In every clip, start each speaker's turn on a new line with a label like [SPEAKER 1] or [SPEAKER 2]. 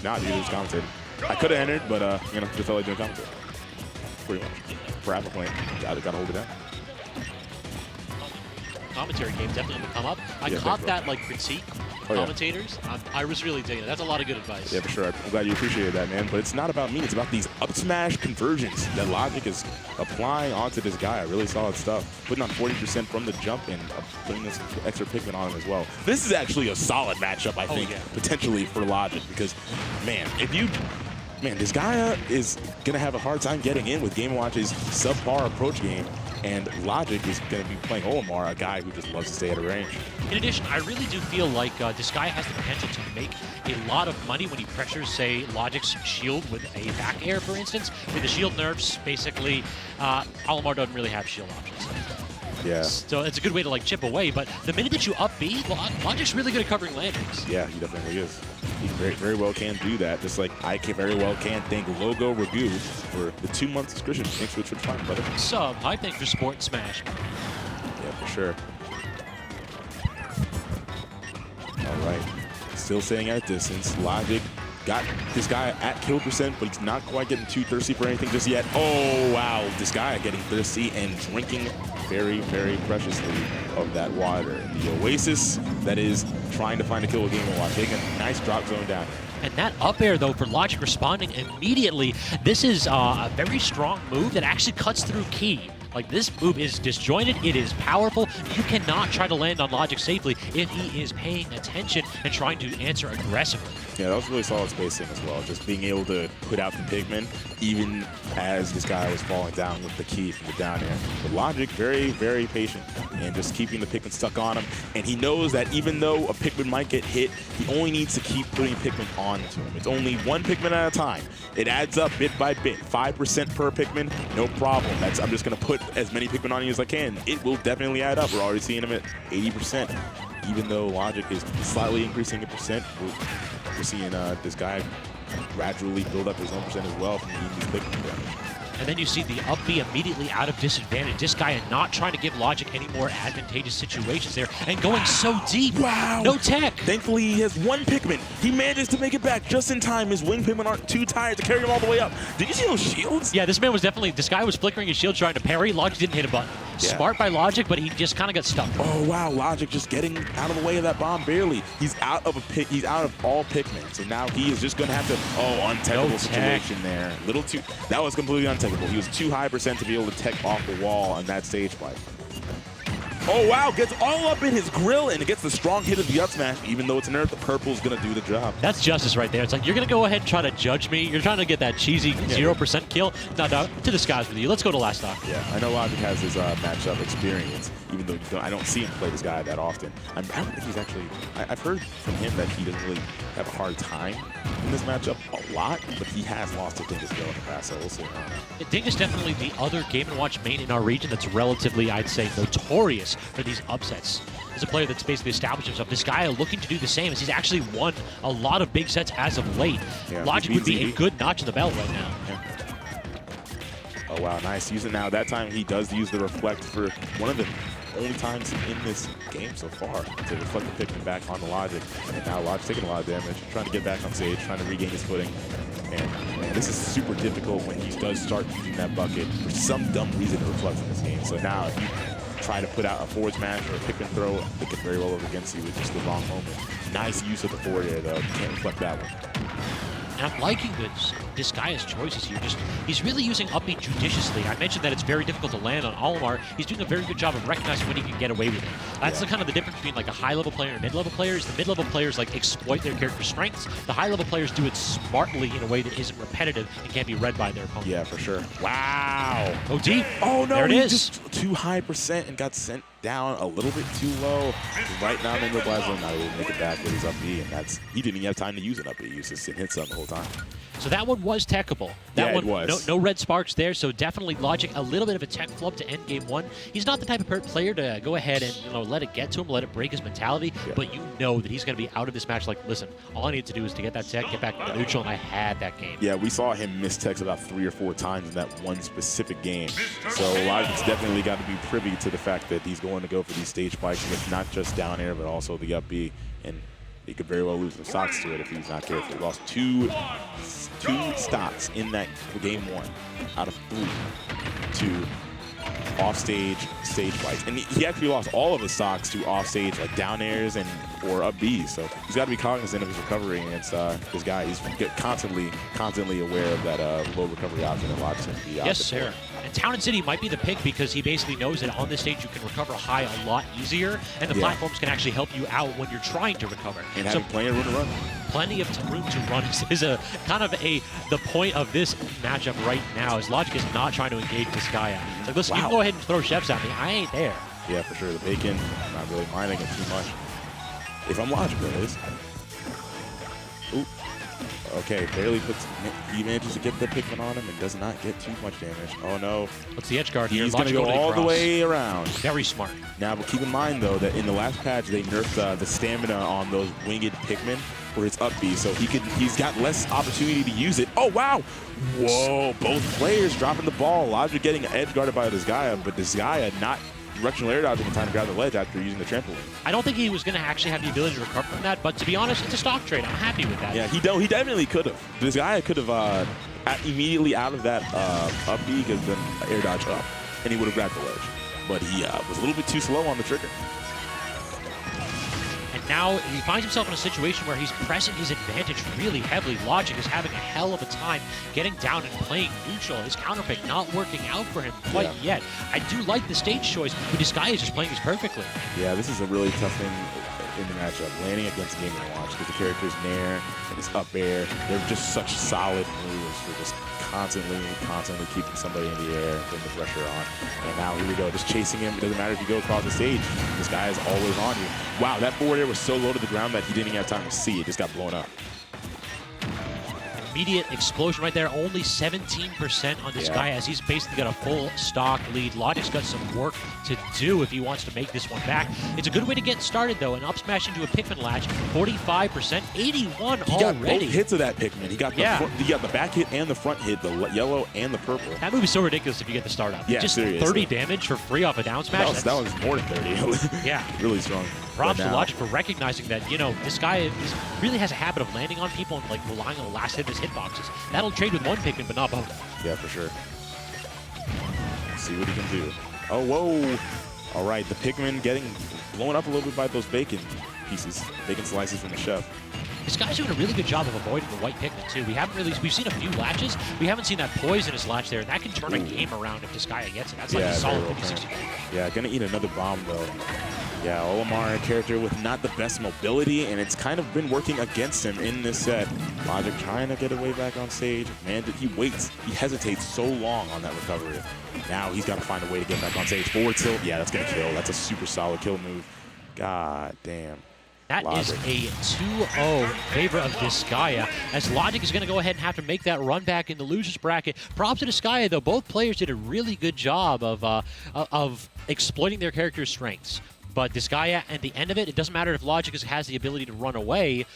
[SPEAKER 1] Nah, dude, it was commentated. I could have entered, but, you know, just felt like doing commentary. Pretty much. For Apple point, gotta hold it down.
[SPEAKER 2] Commentary game definitely will come up. I caught that like critique commentators. I was really digging it. That's a lot of good advice.
[SPEAKER 1] Yeah, for sure. I'm glad you appreciated that, man. But it's not about me. It's about these up smash conversions that Logic is applying onto this guy. Really solid stuff. Putting on 40% from the jump and putting this extra Pikmin on him as well. This is actually a solid matchup, I think, potentially for Logic. Because, man, Disgaea is going to have a hard time getting in with Game & Watch's subpar approach game. And Logic is going to be playing Olimar, a guy who just loves to stay out of range.
[SPEAKER 2] In addition, I really do feel like Disgaea has the potential to make a lot of money when he pressures, say, Logic's shield with a back air, for instance. With the shield nerfs, basically, Olimar doesn't really have shield options.
[SPEAKER 1] Yeah.
[SPEAKER 2] So it's a good way to like chip away, but the minute that you up B, Logic's really good at covering landings.
[SPEAKER 1] Yeah, he definitely is. He very well can do that, just like I very well can thank Logo Review for the 2-month subscription. Thanks for the Twitch Prime, brother.
[SPEAKER 2] Sub, I think for Sport and Smash.
[SPEAKER 1] Yeah, for sure. All right. Still staying at a distance. Logic got this guy at kill percent, but he's not quite getting too thirsty for anything just yet. Oh, wow. This guy getting thirsty and drinking very preciously of that water. And the Oasis that is trying to find a kill with Game & Watch. Taking a nice drop zone down.
[SPEAKER 2] And that up air, though, for Logic responding immediately, this is a very strong move that actually cuts through Key. Like, this move is disjointed, it is powerful. You cannot try to land on Logic safely if he is paying attention and trying to answer aggressively.
[SPEAKER 1] Yeah, that was really solid spacing as well. Just being able to put out the Pikmin even as this guy was falling down with the key from the down air. But Logic, very patient and just keeping the Pikmin stuck on him. And he knows that even though a Pikmin might get hit, he only needs to keep putting Pikmin onto him. It's only one Pikmin at a time. It adds up bit by bit. 5% per Pikmin, no problem. I'm just going to put as many Pikmin on you as I can. It will definitely add up. We're already seeing him at 80%. Even though Logic is slightly increasing in percent, we're seeing this guy gradually build up his own percent as well from these Pikmin damage.
[SPEAKER 2] And then you see the up B immediately out of disadvantage. Disgaea not trying to give Logic any more advantageous situations there and going so deep.
[SPEAKER 1] Wow.
[SPEAKER 2] No tech.
[SPEAKER 1] Thankfully, he has one Pikmin. He manages to make it back just in time. His wing Pikmin aren't too tired to carry him all the way up. Did you see those shields?
[SPEAKER 2] Yeah, this man was definitely, Disgaea was flickering his shield trying to parry. Logic didn't hit a button. Yeah. Smart by Logic, but he just kind of got stuck.
[SPEAKER 1] Oh, wow. Logic just getting out of the way of that bomb barely. He's out of he's out of all Pikmin. So now he is just going to have to, untechable situation there. That was completely untechable. He was too high percent to be able to tech off the wall on that stage fight. Oh, wow, gets all up in his grill, and it gets the strong hit of the up smash. Even though it's nerfed, the purple's going to do the job.
[SPEAKER 2] That's justice right there. It's like, you're going to go ahead and try to judge me. You're trying to get that cheesy 0% kill. No, to the skies with you. Let's go to last stock.
[SPEAKER 1] Yeah, I know Logic has his matchup experience, even though I don't see him play this guy that often. I don't think he's actually... I've heard from him that he doesn't really have a hard time in this matchup a lot, but he has lost to Dingus in the past, so we'll see.
[SPEAKER 2] Dingus definitely the other Game & Watch main in our region that's relatively, I'd say, notorious for these upsets. He's a player that's basically established himself. This guy looking to do the same as he's actually won a lot of big sets as of late. Yeah, Logic would be a good notch in the belt right now.
[SPEAKER 1] Yeah. Oh, wow, nice. Using now. That time he does use the Reflect for one of the only times in this game so far to reflect the Pikmin back on the Logic. And now Logic's taking a lot of damage, trying to get back on stage, trying to regain his footing. And man, this is super difficult when he does start using that bucket for some dumb reason to reflect in this game. So now if you try to put out a forward smash or a Pikmin throw, it could very well over against you with just the wrong moment. Nice use of the forward air though. Can't reflect that one.
[SPEAKER 2] And I'm liking Disgaea's choices here. He's really using up B judiciously. I mentioned that it's very difficult to land on Olimar. He's doing a very good job of recognizing when he can get away with it. That's the kind of the difference between like a high-level player and a mid-level player. Is the mid-level players like exploit their character strengths. The high-level players do it smartly in a way that isn't repetitive and can't be read by their opponent.
[SPEAKER 1] Yeah, for sure. Wow.
[SPEAKER 2] Oh, deep.
[SPEAKER 1] Oh, no.
[SPEAKER 2] There it is.
[SPEAKER 1] Just too high percent and got sent down a little bit too low. Right now, in the blast zone, not able to make it back with his up B, and he didn't even have time to use an up B. He was just hit some the whole time.
[SPEAKER 2] So that one was techable. That one,
[SPEAKER 1] it was.
[SPEAKER 2] No red sparks there, so definitely Logic, a little bit of a tech flub to end game one. He's not the type of player to go ahead and let it get to him, let it break his mentality, but you know that he's going to be out of this match like, listen, all I need to do is to get that tech, get back to neutral, and I had that game.
[SPEAKER 1] Yeah, we saw him miss techs about 3 or 4 times in that one specific game. So Logic's definitely got to be privy to the fact that he's going to go for these stage spikes with not just down air, but also the up B. And he could very well lose the stocks to it if he's not careful. He lost two stocks in that game 1 out of 3 to offstage stage fights, and he actually lost all of his stocks to offstage like down airs and or up Bs. So he's got to be cognizant of his recovery against this guy. He's constantly aware of that low recovery option that Logic's going to be.
[SPEAKER 2] Yes, sir. And Town and City might be the pick because he basically knows that on this stage you can recover high a lot easier, and the platforms can actually help you out when you're trying to recover.
[SPEAKER 1] And having plenty of room to run.
[SPEAKER 2] Plenty of room to run is a kind of the point of this matchup right now. Is Logic is not trying to engage this guy out. He's like, listen, you can go ahead and throw chefs at me. I ain't there.
[SPEAKER 1] Yeah, for sure. The bacon, not really minding it too much. If I'm Logic, that is. Ooh. Okay, barely puts. He manages to get the Pikmin on him and does not get too much damage. Oh no.
[SPEAKER 2] What's the edge guard here?
[SPEAKER 1] He's going to go all the way around.
[SPEAKER 2] Very smart.
[SPEAKER 1] Now, but keep in mind though that in the last patch they nerfed the stamina on those winged Pikmin where it's up B, so he's got less opportunity to use it. Oh wow! Whoa! Both players dropping the ball. Logic getting edge guarded by Disgaea, but Disgaea not directional air dodging in time to grab the ledge after using the trampoline.
[SPEAKER 2] I don't think he was going to actually have the ability to recover from that, but to be honest, it's a stock trade. I'm happy with that.
[SPEAKER 1] Yeah, he definitely could have. Disgaea could have immediately out of that up B, because then air dodge up, and he would have grabbed the ledge. But he was a little bit too slow on the trigger.
[SPEAKER 2] And now he finds himself in a situation where he's pressing his advantage really heavily. Logic is having a hell of a time getting down and playing neutral. His counter pick not working out for him quite yet. I do like the stage choice, but this guy is just playing this perfectly.
[SPEAKER 1] Yeah, this is a really tough thing in the matchup. Landing against Game & Watch, because the characters Nair and his up air, they're just such solid moves for just constantly keeping somebody in the air, putting the pressure on. And now here we go, just chasing him. It doesn't matter if you go across the stage. This guy is always on you. Wow, that forward air was so low to the ground that he didn't even have time to see. It just got blown up.
[SPEAKER 2] Immediate explosion right there. Only 17% on this guy, as he's basically got a full stock lead. Logic's got some work to do if he wants to make this one back. It's a good way to get started, though. An up smash into a Pikmin latch, 45%, 81 already.
[SPEAKER 1] He got both hits of that Pikmin. He got the back hit and the front hit, the yellow and the purple.
[SPEAKER 2] That move is so ridiculous if you get the start up.
[SPEAKER 1] Yeah,
[SPEAKER 2] just
[SPEAKER 1] seriously.
[SPEAKER 2] 30 damage for free off a down smash.
[SPEAKER 1] That was more than 30.
[SPEAKER 2] Yeah.
[SPEAKER 1] Really strong.
[SPEAKER 2] Props to Logic for recognizing that, you know, this guy really has a habit of landing on people and, like, relying on the last hit of his hitboxes. That'll trade with one Pikmin, but not both.
[SPEAKER 1] Yeah, for sure. Let's see what he can do. Oh, whoa. All right, the Pikmin getting blown up a little bit by those bacon pieces, bacon slices from the chef.
[SPEAKER 2] This guy's doing a really good job of avoiding the white Pikmin, too. We've seen a few latches. We haven't seen that poisonous latch there, and that can turn a game around if Disgaea gets it. That's like a solid 50-60.
[SPEAKER 1] Yeah, gonna eat another bomb, though. Yeah, Olimar, a character with not the best mobility, and it's kind of been working against him in this set. Logic trying to get away back on stage. Man, he waits. He hesitates so long on that recovery. Now he's got to find a way to get back on stage. Forward tilt, yeah, that's going to kill. That's a super solid kill move. God damn.
[SPEAKER 2] That is a 2-0 favor of Disgaea, as Logic is going to go ahead and have to make that run back in the loser's bracket. Props to Disgaea, though. Both players did a really good job of exploiting their characters' strengths. But Disgaea, at the end of it, it doesn't matter if Logic has the ability to run away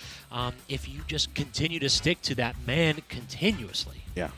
[SPEAKER 2] if you just continue to stick to that man continuously.
[SPEAKER 1] Yeah,